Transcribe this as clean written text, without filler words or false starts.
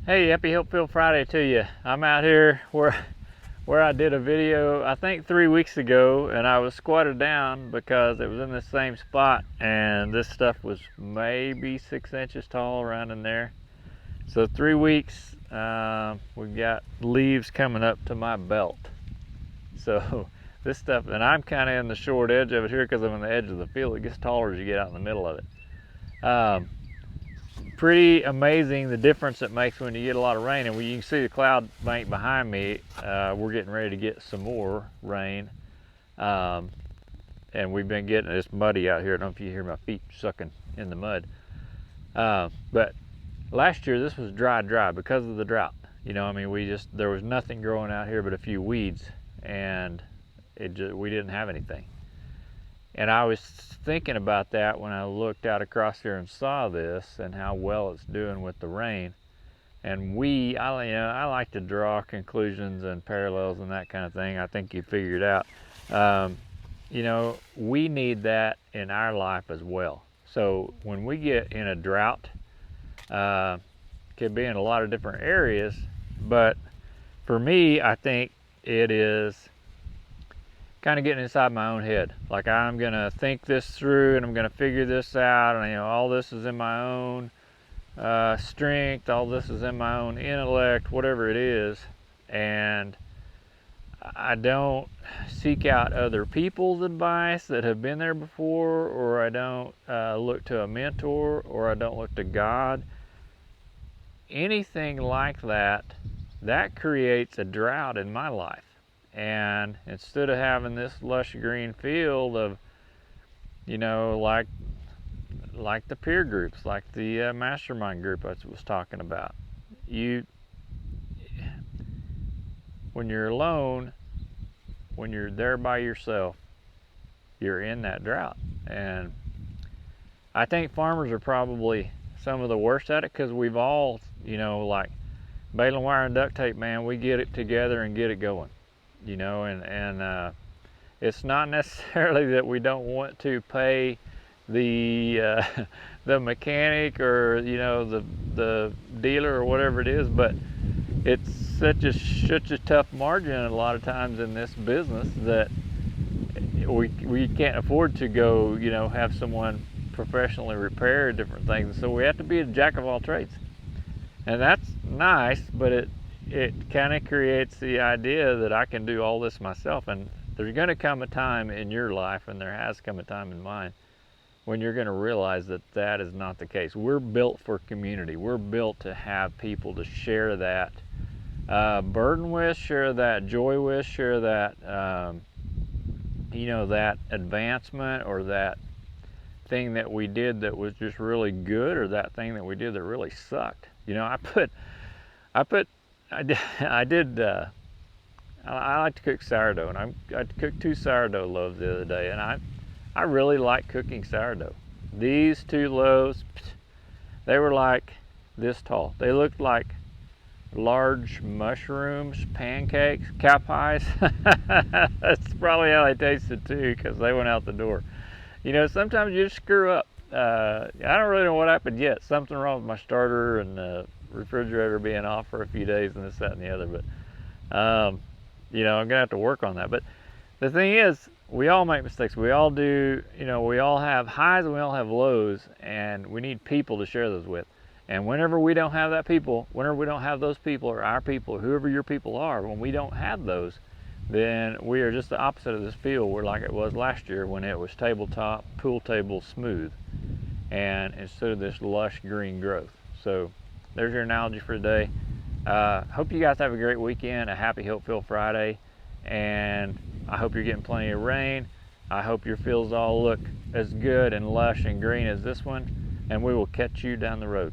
Hey, happy Hope Filled Friday to you. I'm out here where I did a video, I think 3 weeks ago, and I was squatted down because it was in the same spot, and this stuff was maybe 6 inches tall around in there. So 3 weeks, we've got leaves coming up to my belt. So this stuff, and I'm kind of in the short edge of it here because I'm on the edge of the field. It gets taller as you get out in the middle of it. Pretty amazing the difference it makes when you get a lot of rain. And you can see the cloud bank behind me. We're getting ready to get some more rain, and we've been getting, it's muddy out here. I don't know if you hear my feet sucking in the mud, but last year this was dry because of the drought. You know, I mean, there was nothing growing out here but a few weeds, and we didn't have anything. And I was thinking about that when I looked out across here and saw this and how well it's doing with the rain. And I like to draw conclusions and parallels and that kind of thing. I think you figured out. You know, we need that in our life as well. So when we get in a drought, could be in a lot of different areas, but for me, I think it is kind of getting inside my own head. Like, I'm gonna think this through and I'm gonna figure this out, and all this is in my own strength, all this is in my own intellect, whatever it is, and I don't seek out other people's advice that have been there before, or I don't look to a mentor, or I don't look to God. Anything like that creates a drought in my life. And instead of having this lush green field of, like the peer groups, like the mastermind group I was talking about, when you're alone, when you're there by yourself, you're in that drought. And I think farmers are probably some of the worst at it, because we've all, like baling wire and duct tape, man, we get it together and get it going. And it's not necessarily that we don't want to pay the the mechanic or the dealer or whatever it is, but it's such a tough margin a lot of times in this business that we can't afford to go have someone professionally repair different things. So we have to be a jack of all trades, and that's nice, but it kind of creates the idea that I can do all this myself. And there's going to come a time in your life, and there has come a time in mine, when you're going to realize that that is not the case. We're built for community. We're built to have people to share that burden with, share that joy with, share that that advancement, or that thing that we did that was just really good, or that thing that we did that really sucked. I like to cook sourdough, and I cooked 2 sourdough loaves the other day, and I really like cooking sourdough. These 2 loaves, they were like this tall. They looked like large mushrooms, pancakes, cow pies. That's probably how they tasted too, because they went out the door. Sometimes you just screw up. I don't really know what happened yet. Something wrong with my starter and the refrigerator being off for a few days, and this, that, and the other. But I'm gonna have to work on that. But the thing is, we all make mistakes. We all do. We all have highs and we all have lows, and we need people to share those with. And whenever we don't have those people, or our people, or whoever your people are, when we don't have those, then we are just the opposite of this field. We're like it was last year when it was tabletop, pool table smooth, and instead of this lush green growth. So there's your analogy for today. Hope you guys have a great weekend, a happy Hope Filled Friday, and I hope you're getting plenty of rain. I hope your fields all look as good and lush and green as this one, and we will catch you down the road.